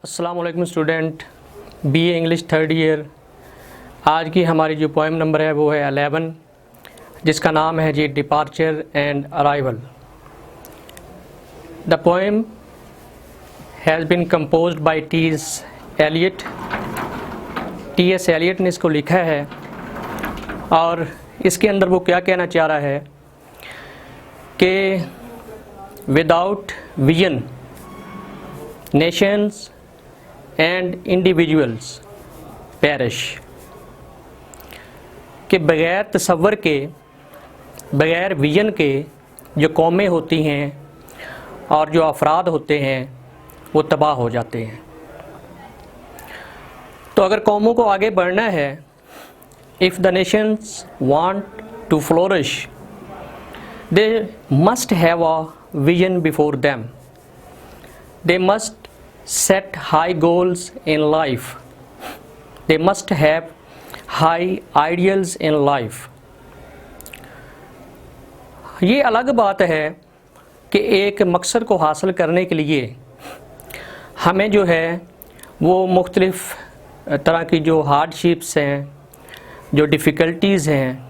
अस्सलाम वालेकुम student, BA English third year. आज की हमारी जो पोएम नंबर है वो है 11, जिसका नाम है जी departure and arrival. The poem has been composed by T S. Eliot. T S. Eliot ने इसको लिखा है और इसके अंदर वो क्या कहना चाह रहा है कि without vision nations and individuals perish, कि बग़ैर तसव्वुर के, बग़ैर विजन के जो कौमें होती हैं और जो अफराद होते हैं वो तबाह हो जाते हैं। तो अगर कौमों को आगे बढ़ना है, if the nations want to flourish, they must have a vision before them. They must set high goals in life. They must have high ideals in life. ये अलग बात है कि एक मकसद को हासिल करने के लिए हमें जो है वो मुख्तलिफ़ तरह की जो हार्डशिप्स हैं, जो डिफ़िकल्टीज़ हैं,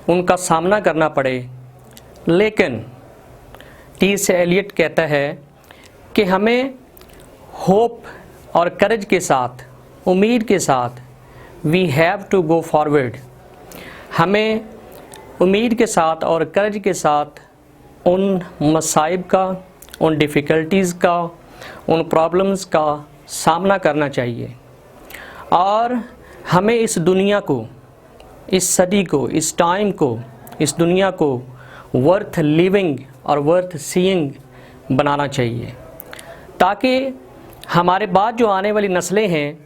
उनका सामना करना पड़े। लेकिन टी.एस. एलियट कहता है कि हमें होप और करेज के साथ, उम्मीद के साथ, we have to go forward. हमें उम्मीद के साथ और करेज के साथ उन मसाइब का, उन डिफ़िकल्टीज़ का, उन प्रॉब्लम्स का सामना करना चाहिए और हमें इस दुनिया को, इस सदी को, इस टाइम को, इस दुनिया को वर्थ लिविंग और वर्थ सीइंग बनाना चाहिए, ताकि हमारे बाद जो आने वाली नस्लें हैं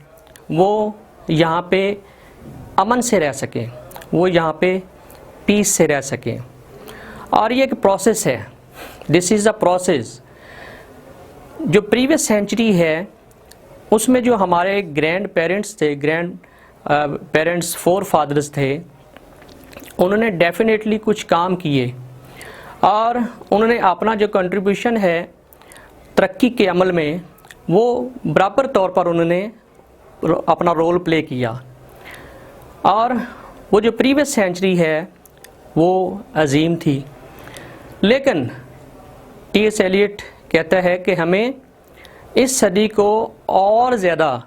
वो यहाँ पे अमन से रह सकें, वो यहाँ पे पीस से रह सकें। और ये एक प्रोसेस है, दिस इज़ अ प्रोसेस। जो प्रीवियस सेंचुरी है उसमें जो हमारे ग्रैंड पेरेंट्स थे, ग्रैंड पेरेंट्स, फोर फादर्स थे, उन्होंने डेफिनेटली कुछ काम किए और उन्होंने अपना जो कंट्रीब्यूशन है तरक्की के अमल में वो बराबर तौर पर उन्होंने अपना रोल प्ले किया। और वो जो प्रीवियस सेंचुरी है वो अजीम थी। लेकिन टी.एस. एलियट कहता है कि हमें इस सदी को और ज़्यादा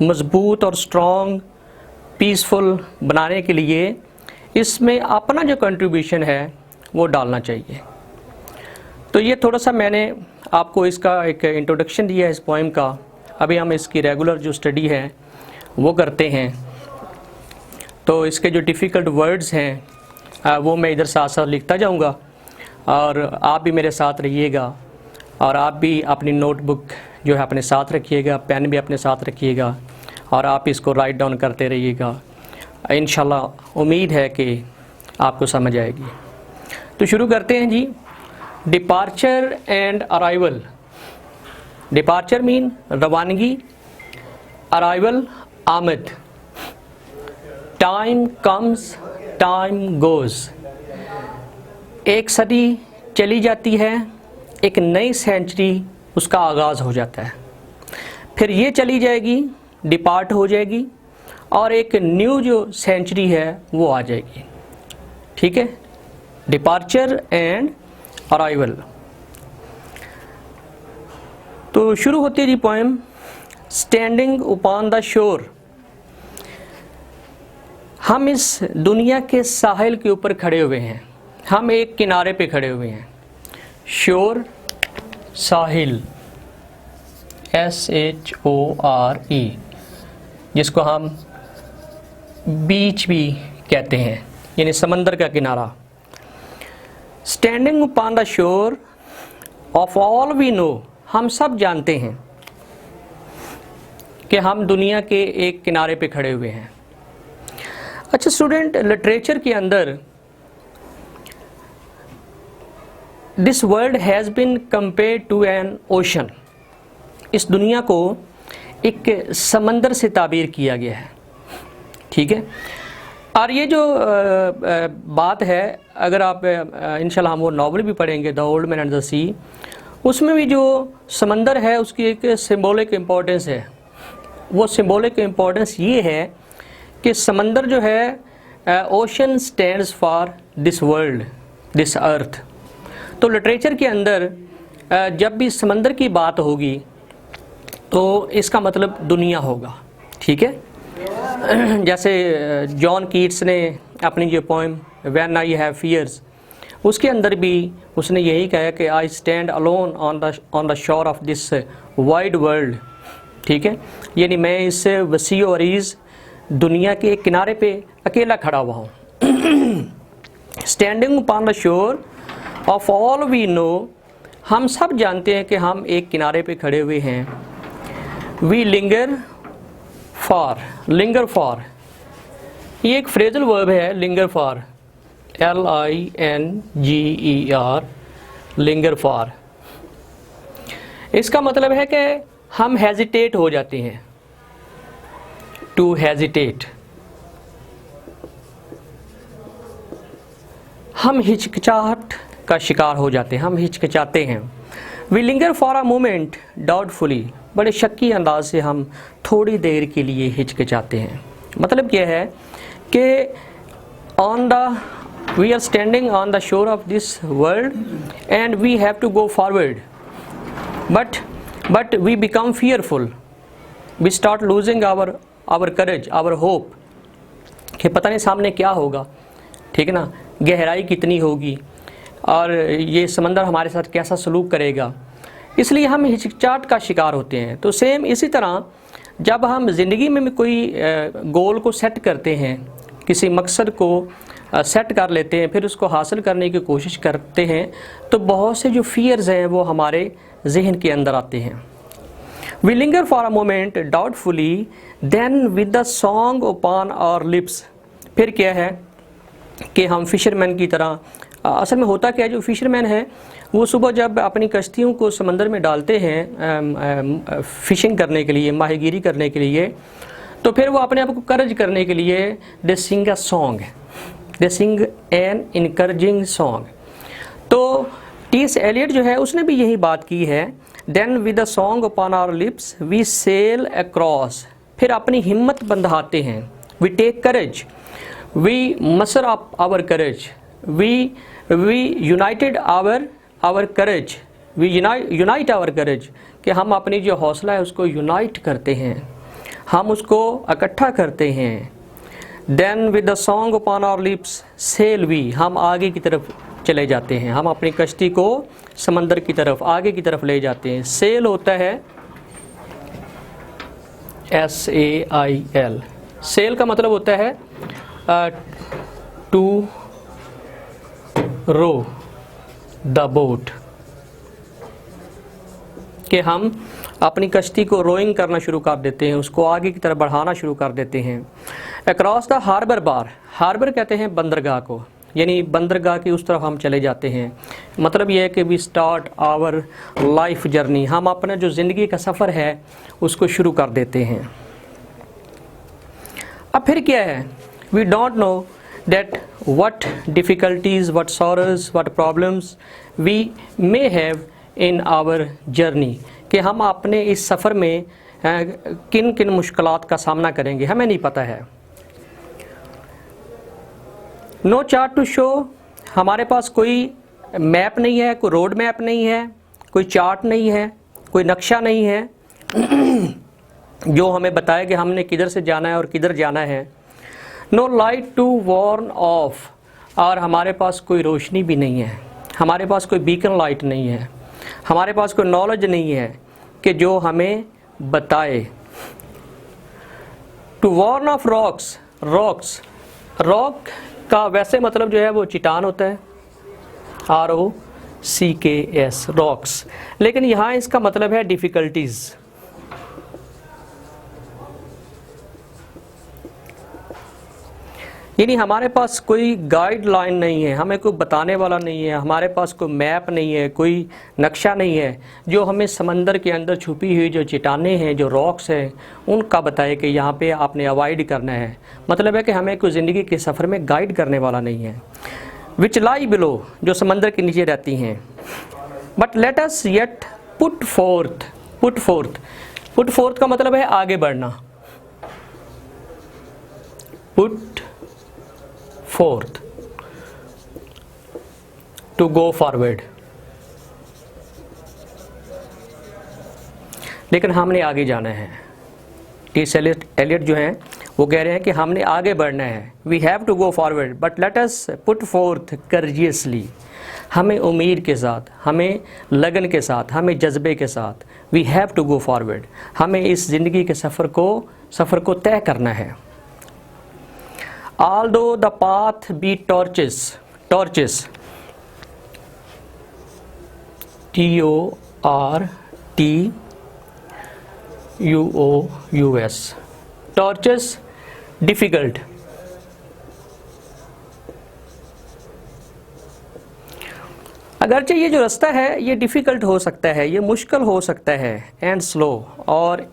मज़बूत और स्ट्रॉन्ग, पीसफुल बनाने के लिए इसमें अपना जो कंट्रीब्यूशन है वो डालना चाहिए। तो ये थोड़ा सा मैंने आपको इसका एक इंट्रोडक्शन दिया है इस पोएम का। अभी हम इसकी रेगुलर जो स्टडी है वो करते हैं। तो इसके जो डिफ़िकल्ट वर्ड्स हैं वो मैं इधर साथ साथ लिखता जाऊंगा और आप भी मेरे साथ रहिएगा और आप भी अपनी नोटबुक जो है अपने साथ रखिएगा, पेन भी अपने साथ रखिएगा और आप इसको राइट डाउन करते रहिएगा। इंशाल्लाह उम्मीद है कि आपको समझ आएगी। तो शुरू करते हैं जी। Departure and arrival. Departure mean रवानगी, अराइवल आमद। Time comes, time goes. एक सदी चली जाती है, एक नई सेंचुरी उसका आगाज़ हो जाता है, फिर ये चली जाएगी, डिपार्ट हो जाएगी और एक न्यू जो सेंचुरी है वो आ जाएगी। ठीक है, डिपार्चर एंड अराइवल। तो शुरू होती है जी poem. Standing upon the shore. हम इस दुनिया के साहिल के ऊपर खड़े हुए हैं, हम एक किनारे पे खड़े हुए हैं। शोर, साहिल, SHORE, जिसको हम बीच भी कहते हैं, यानी समंदर का किनारा। Standing upon the shore of all we know. हम सब जानते हैं कि हम दुनिया के एक किनारे पे खड़े हुए हैं। अच्छा स्टूडेंट, लिटरेचर के अंदर this world has been compared to an ocean. इस दुनिया को एक समंदर से ताबीर किया गया है। ठीक है, और ये जो बात है, अगर आप इंशाल्लाह हम वो नावल भी पढ़ेंगे, the old man and the sea, उसमें भी जो समंदर है उसकी एक सिंबॉलिक इम्पोर्टेंस है। वो सिंबॉलिक इम्पोर्टेंस ये है कि समंदर जो है ocean stands for this world, this earth. तो लिटरेचर के अंदर जब भी समंदर की बात होगी तो इसका मतलब दुनिया होगा, ठीक है। जैसे जॉन कीट्स ने अपनी जो poem when I have fears, उसके अंदर भी उसने यही कहा कि I stand alone on the shore of this wide world, ठीक है। यानी मैं इस वसी और अरीज़ दुनिया के एक किनारे पे अकेला खड़ा हुआ हूँ। Standing upon the shore of all we know, हम सब जानते हैं कि हम एक किनारे पे खड़े हुए हैं। वी लिंगर फॉर, ये एक फ्रेजल वर्ब है, linger for, LINGER, linger for. इसका मतलब है कि हम हेजिटेट हो जाते हैं, टू हेजिटेट, हम हिचकिचाहट का शिकार हो जाते हैं, हम हिचकिचाते हैं। We linger for a moment doubtfully, बड़े शक्की अंदाज से हम थोड़ी देर के लिए हिचकिचाते हैं। मतलब क्या है कि we are standing on the shore of this world and we have to go forward, but we become fearful, we start losing our courage, our hope, कि पता नहीं सामने क्या होगा, ठीक है ना, गहराई कितनी होगी और ये समंदर हमारे साथ कैसा सलूक करेगा। इसलिए हम हिचकिचाहट का शिकार होते हैं। तो सेम इसी तरह जब हम ज़िंदगी में कोई गोल को सेट करते हैं, किसी मकसद को सेट कर लेते हैं, फिर उसको हासिल करने की कोशिश करते हैं, तो बहुत से जो फियर्स हैं वो हमारे जहन के अंदर आते हैं। We linger for a moment doubtfully then with the song upon our lips. फिर क्या है कि हम फिशरमैन की तरह, असल में होता क्या है, जो फिशरमैन है वो सुबह जब अपनी कश्तियों को समंदर में डालते हैं फ़िशिंग करने के लिए, माहीगीरी करने के लिए, तो फिर वो अपने आप को करज करने के लिए they sing a song, they sing an encouraging song. तो टी.एस. एलियट जो है उसने भी यही बात की है। Then with a song upon our lips we sail across, फिर अपनी हिम्मत बंधाते हैं। We take courage, we muster up our courage, we united our courage, we unite our courage, कि हम अपनी जो हौसला है उसको यूनाइट करते हैं, हम उसको इकट्ठा करते हैं। Then with the song upon our lips sail we, हम आगे की तरफ चले जाते हैं, हम अपनी कश्ती को समंदर की तरफ, आगे की तरफ ले जाते हैं। सेल होता है SAIL, सेल का मतलब होता है टू रो द बोट, कि हम अपनी कश्ती को रोइंग करना शुरू कर देते हैं, उसको आगे की तरफ बढ़ाना शुरू कर देते हैं। Across the harbour bar, harbour कहते हैं बंदरगाह को, यानी बंदरगाह की उस तरफ हम चले जाते हैं। मतलब यह है कि we start our life journey, हम अपना जो ज़िंदगी का सफ़र है उसको शुरू कर देते हैं। अब फिर क्या है, we don't know that what difficulties, what sorrows, what problems we may have in our journey, कि हम अपने इस सफ़र में किन किन मुश्किलात का सामना करेंगे, हमें नहीं पता है। नो चार्ट टू शो, हमारे पास कोई मैप नहीं है, कोई रोड मैप नहीं है, कोई चार्ट नहीं है, कोई नक्शा नहीं है जो हमें बताए कि हमने किधर से जाना है और किधर जाना है। No light to warn off, और हमारे पास कोई रोशनी भी नहीं है, हमारे पास कोई बीकन लाइट नहीं है, हमारे पास कोई नॉलेज नहीं है कि जो हमें बताए। To warn off rocks, rock का वैसे मतलब जो है वो चट्टान होता है, ROCKS, रॉक्स, लेकिन यहाँ इसका मतलब है डिफ़िकल्टीज़। यानी हमारे पास कोई गाइडलाइन नहीं है, हमें कोई बताने वाला नहीं है, हमारे पास कोई मैप नहीं है, कोई नक्शा नहीं है जो हमें समंदर के अंदर छुपी हुई जो चट्टानें हैं, जो रॉक्स हैं, उनका बताए कि यहाँ पे आपने अवॉइड करना है। मतलब है कि हमें कोई ज़िंदगी के सफ़र में गाइड करने वाला नहीं है। विच लाई बिलो, जो समंदर के नीचे रहती हैं। But let us yet put forth. Put forth का मतलब है आगे बढ़ना। Put forth, to go forward. लेकिन हमने आगे जाना है। टी.एस. एलियट जो हैं वो कह रहे हैं कि हमने आगे बढ़ना है। We have to go forward but let us put forth courageously. हमें उम्मीद के साथ, हमें लगन के साथ, हमें जज्बे के साथ, we have to go forward, हमें इस ज़िंदगी के सफ़र को तय करना है। Although the path be tortuous TORTUOUS, tortuous difficult. अगरचे ये जो रास्ता है ये डिफ़िकल्ट हो सकता है, ये मुश्किल हो सकता है, एंड स्लो, और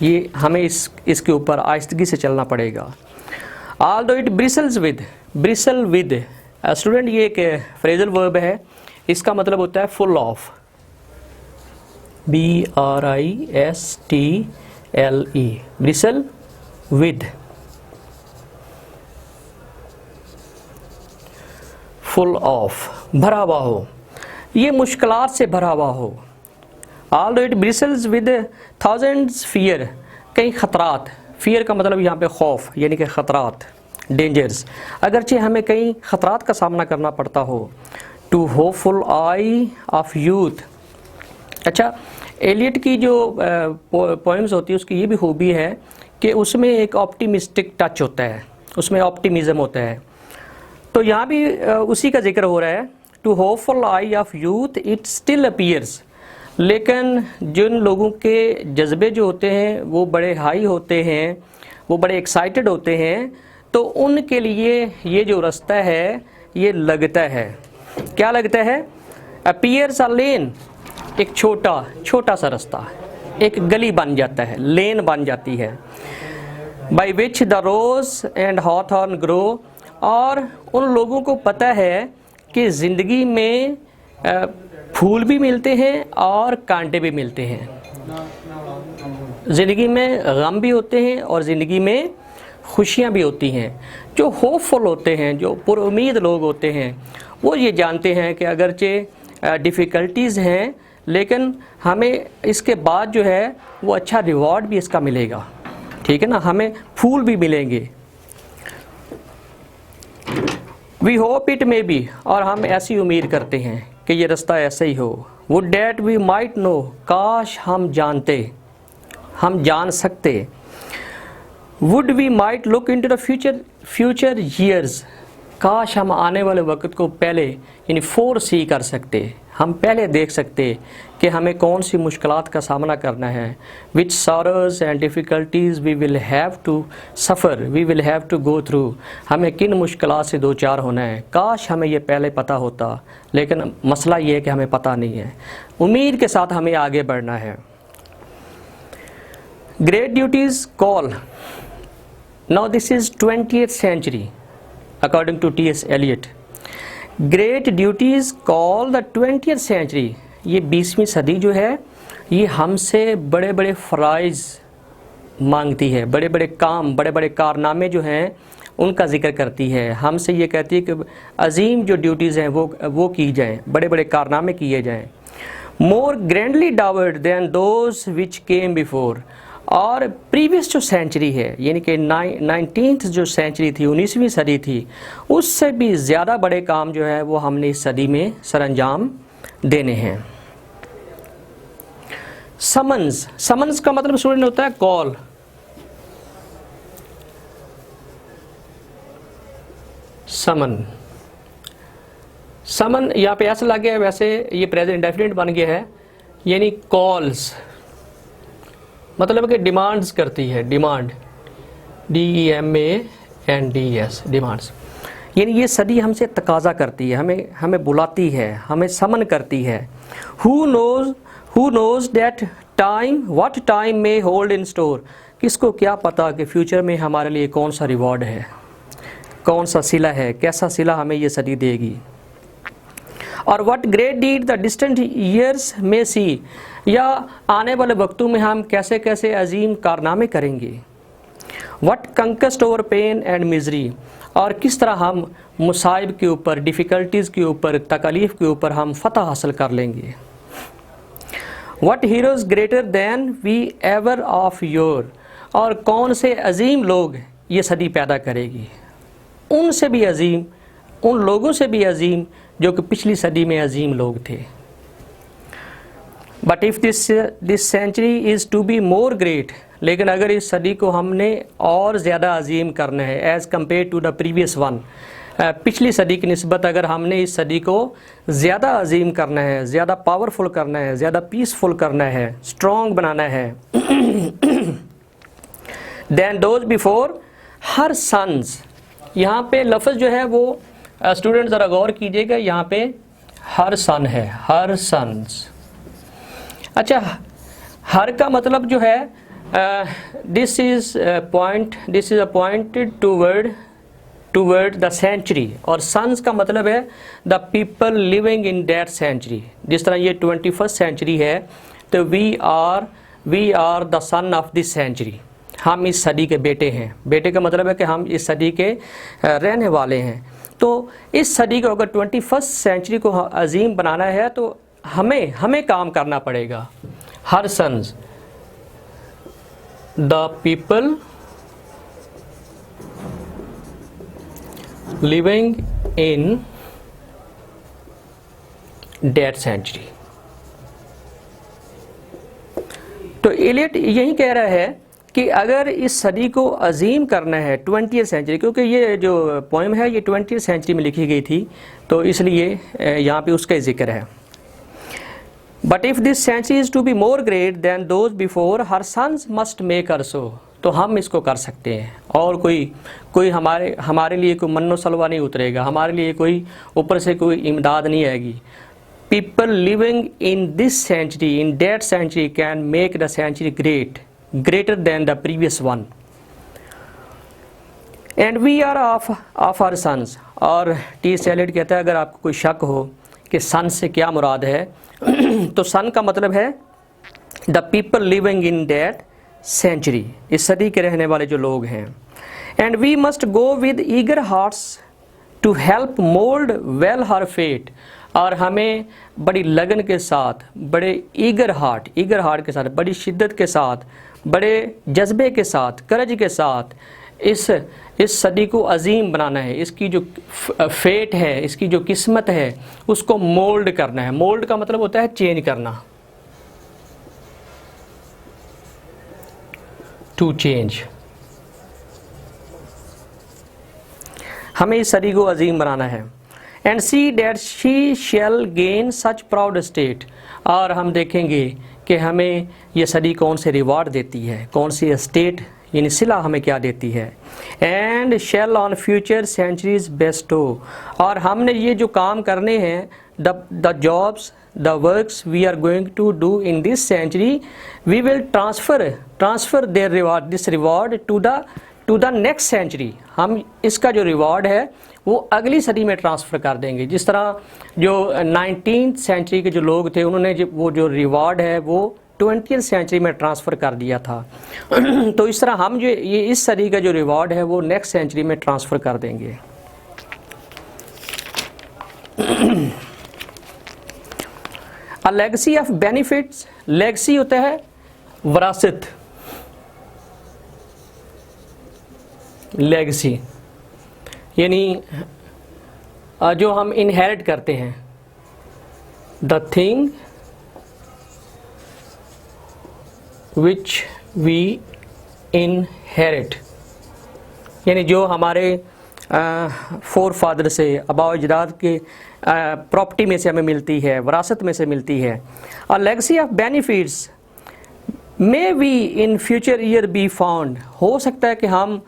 ये हमें इसके ऊपर आहिस्तगी से चलना पड़ेगा। Although it bristles with, bristle with student, ये एक फ्रेजल वर्ब है। इसका मतलब होता है full of, BRISTLE, bristle with, full of, भरा हुआ हो, ये मुश्किलात से भरा हुआ हो। Although it bristles with thousands fear, कई ख़तरात, फियर का मतलब यहाँ पे खौफ यानी कि ख़तरात, डेंजर्स, अगरचे हमें कई ख़तरात का सामना करना पड़ता हो। To hopeful eye of youth. अच्छा, एलियट की जो पोएम्स होती है उसकी ये भी खूबी है कि उसमें एक ऑप्टिमिस्टिक टच होता है, उसमें ऑप्टिमिज़म होता है। तो यहाँ भी उसी का जिक्र हो रहा है। To hopeful eye of youth it still appears, लेकिन जिन लोगों के जज्बे जो होते हैं वो बड़े हाई होते हैं, वो बड़े एक्साइटेड होते हैं, तो उनके लिए ये जो रास्ता है ये लगता है, क्या लगता है? अपीयर्स अ लेन, एक छोटा सा रास्ता, एक गली बन जाता है, लेन बन जाती है। By which the rose and hawthorn grow, और उन लोगों को पता है कि ज़िंदगी में फूल भी मिलते हैं और कांटे भी मिलते हैं। ज़िंदगी में गम भी होते हैं और ज़िंदगी में खुशियाँ भी होती हैं। जो होपफुल होते हैं, जो पुरुमीद लोग होते हैं, वो ये जानते हैं कि अगरचे डिफ़िकल्टीज़ हैं लेकिन हमें इसके बाद जो है वो अच्छा रिवॉर्ड भी इसका मिलेगा, ठीक है ना, हमें फूल भी मिलेंगे। We hope it may be, और हम ऐसी उम्मीद करते हैं कि ये रास्ता ऐसे ही हो। Would that we might know, काश हम जानते, हम जान सकते। Would we might look into the future years, काश हम आने वाले वक्त को पहले यानी फोरसी कर सकते, हम पहले देख सकते कि हमें कौन सी मुश्किलात का सामना करना है। Which sorrows and difficulties we will have to suffer, we will have to go through, हमें किन मुश्किलात से दो चार होना है। काश हमें ये पहले पता होता, लेकिन मसला ये है कि हमें पता नहीं है। उम्मीद के साथ हमें आगे बढ़ना है। Great duties call, now this is 20th century according to T.S. Eliot. Great duties call the 20th century, ये 20वीं सदी जो है ये हमसे बड़े बड़े फ़राइज़ मांगती है, बड़े बड़े काम, बड़े बड़े कारनामे जो हैं उनका जिक्र करती है। हमसे ये कहती है कि अजीम जो ड्यूटीज़ हैं वो की जाएँ, बड़े बड़े कारनामे किए जाएँ। More grandly dowered than those which came before, और प्रीवियस जो सेंचुरी है यानी कि 19th जो सेंचुरी थी, 19वीं सदी थी, उससे भी ज़्यादा बड़े काम जो है वो हमने इस सदी में सरअंजाम देने हैं। समन्स का मतलब स्टूडेंट होता है कॉल। समन यहाँ पे ऐसा लग गया है, वैसे ये प्रेजेंट इंडेफिनिट बन गया है, यानी कॉल्स मतलब कि डिमांड्स करती है, डिमांड, DEMANDS, डिमांड्स, यानी ये सदी हमसे तकाजा करती है, हमें बुलाती है, हमें समन करती है। Who knows that time, what time may hold in store, किसको क्या पता कि फ्यूचर में हमारे लिए कौन सा रिवॉर्ड है, कौन सा सिला है, कैसा सिला हमें ये सदी देगी। और what great did the distant years में सी, या आने वाले वक्तों में हम कैसे कैसे अजीम कारनामे करेंगे। What conquest over pain and misery, और किस तरह हम मुसाइब के ऊपर, डिफ़िकल्टीज़ के ऊपर, तकलीफ़ के ऊपर हम फतह हासिल कर लेंगे। What heroes greater than we ever of yore, और कौन से अजीम लोग ये सदी पैदा करेगी, उनसे भी अजीम, उन लोगों से भी अजीम जो कि पिछली सदी में अजीम लोग थे। But if this century is to be more great, लेकिन अगर इस सदी को हमने और ज़्यादा अजीम करना है as compare to the previous one, पिछली सदी की निस्बत अगर हमने इस सदी को ज़्यादा अजीम करना है, ज़्यादा पावरफुल करना है, ज़्यादा पीसफुल करना है, स्ट्रॉन्ग बनाना है, than those before her sons, यहाँ पे लफ्ज़ जो है वो स्टूडेंट ज़रा गौर कीजिएगा, यहाँ पे हर सन है, हर सन्स। अच्छा, हर का मतलब जो है this is appointed toward the century, और सन्स का मतलब है the people living in that century. जिस तरह ये 21st सेंचुरी है तो we are the son of this century, हम इस सदी के बेटे हैं। बेटे का मतलब है कि हम इस सदी के रहने वाले हैं। तो इस सदी को अगर 21st सेंचुरी को अजीम बनाना है तो हमें काम करना पड़ेगा। Her sons, the people living in that century. तो एलियट यही कह रहा है कि अगर इस सदी को अजीम करना है 20th सेंचुरी, क्योंकि ये जो पोएम है ये 20th सेंचुरी में लिखी गई थी, तो इसलिए यहाँ पे उसका जिक्र है। But if this century is to be more great than those before her sons must make her so, तो हम इसको कर सकते हैं। और कोई हमारे लिए कोई मन्नो सलवा नहीं उतरेगा, हमारे लिए कोई ऊपर से कोई इमदाद नहीं आएगी। People living in this century, in that century can make the century greater than the previous one, and we are of our sons। और टी सैलिड कहता है अगर आपको कोई शक हो कि सन से क्या मुराद है तो सन का मतलब है the people living in that century, इस सदी के रहने वाले जो लोग हैं। And we must go with eager hearts to help mould well her fate, और हमें बड़ी लगन के साथ, बड़े ईगर हार्ट के साथ, बड़ी शिद्दत के साथ, बड़े जज्बे के साथ, करज के साथ इस सदी को अजीम बनाना है। इसकी जो फेट है, इसकी जो किस्मत है, उसको मोल्ड करना है। मोल्ड का मतलब होता है चेंज करना, टू चेंज। हमें इस सदी को अजीम बनाना है। And see that she shall gain such proud state, और हम देखेंगे कि हमें ये सदी कौन से रिवार्ड देती है, कौन सी स्टेट यानी सिला हमें क्या देती है। And shall on future centuries bestow, और हमने ये जो काम करने हैं, the jobs, the works we are going to do in this century, we will transfer their reward, this reward to the next century. हम इसका जो रिवार्ड है वो अगली सदी में ट्रांसफ़र कर देंगे। जिस तरह जो 19th सेंचुरी के जो लोग थे उन्होंने वो जो रिवार्ड है वो 20th सेंचुरी में ट्रांसफ़र कर दिया था तो इस तरह हम जो ये इस सदी का जो रिवार्ड है वो नेक्स्ट सेंचुरी में ट्रांसफ़र कर देंगे। अ लेगेसी ऑफ बेनिफिट्स, लेगेसी होता है विरासत, लेगेसी यानी जो हम इनहेरिट करते हैं, the thing which we inherit, यानी जो हमारे फोर फादर से, आबा अजदाद के प्रॉपर्टी में से हमें मिलती है, विरासत में से मिलती है। A legacy of benefits may we in future year be found, हो सकता है कि हम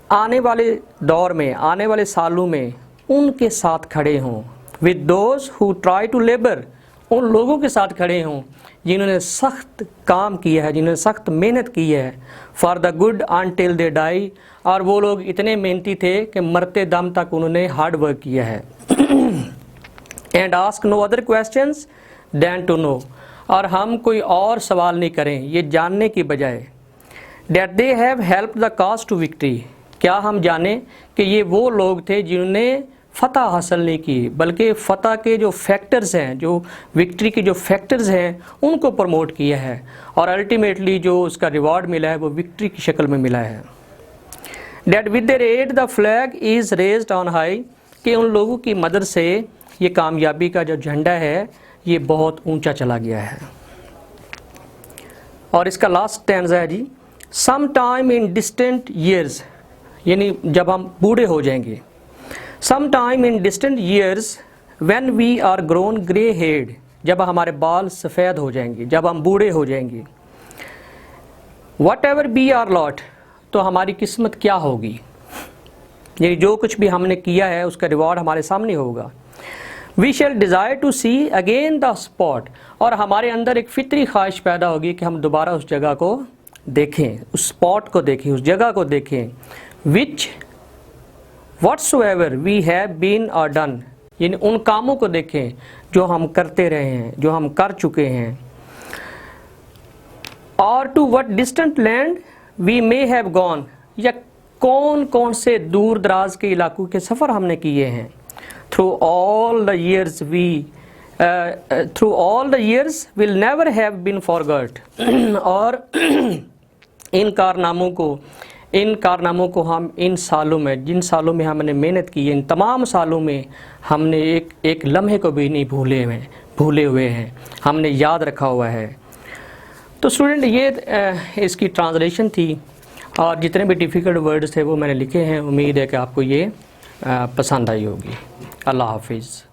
आने वाले दौर में, आने वाले सालों में उनके साथ खड़े हों। With those who try to labour, उन लोगों के साथ खड़े हों जिन्होंने सख्त काम किया है, जिन्होंने सख्त मेहनत की है। For the good until they die, और वो लोग इतने मेहनती थे कि मरते दम तक उन्होंने हार्ड वर्क किया है। And ask no other questions than to know, और हम कोई और सवाल नहीं करें ये जानने की बजाय। That they have help the cause to victory, क्या हम जाने कि ये वो लोग थे जिन्होंने फ़तह हासिल नहीं की, बल्कि फ़तह के जो फैक्टर्स हैं, जो विक्ट्री के जो फैक्टर्स हैं उनको प्रमोट किया है, और अल्टीमेटली जो उसका रिवॉर्ड मिला है वो विक्ट्री की शक्ल में मिला है। That with their aid the flag is raised on high, कि उन लोगों की मदद से ये कामयाबी का जो झंडा है ये बहुत ऊंचा चला गया है। और इसका लास्ट स्टैंजा है जी, some time in distant years, यानी जब हम बूढ़े हो जाएंगे। Some time in distant years when we are grown grey head, जब हमारे बाल सफ़ेद हो जाएंगे, जब हम बूढ़े हो जाएंगे। Whatever be our lot, तो हमारी किस्मत क्या होगी, ये जो कुछ भी हमने किया है उसका रिवॉर्ड हमारे सामने होगा। We shall desire to see again the spot, और हमारे अंदर एक फितरी ख्वाहिश पैदा होगी कि हम दोबारा उस जगह को देखें, उस स्पॉट को देखें, उस जगह को देखें। विच व्हाट्सोएवर वी हैव बीन और डन, यानी उन कामों को देखें जो हम करते रहे हैं, जो हम कर चुके हैं। और to what distant land we may have gone, या कौन कौन से दूर दराज के इलाकों के सफ़र हमने किए हैं। Through all the years will never have been forgot, और इन कारनामों को हम इन सालों में, जिन सालों में हमने मेहनत की है, इन तमाम सालों में हमने एक लम्हे को भी नहीं भूले हुए हैं, हमने याद रखा हुआ है। तो स्टूडेंट ये इसकी ट्रांसलेशन थी, और जितने भी डिफ़िकल्ट वर्ड्स थे वो मैंने लिखे हैं। उम्मीद है कि आपको ये पसंद आई होगी। अल्लाह हाफिज़।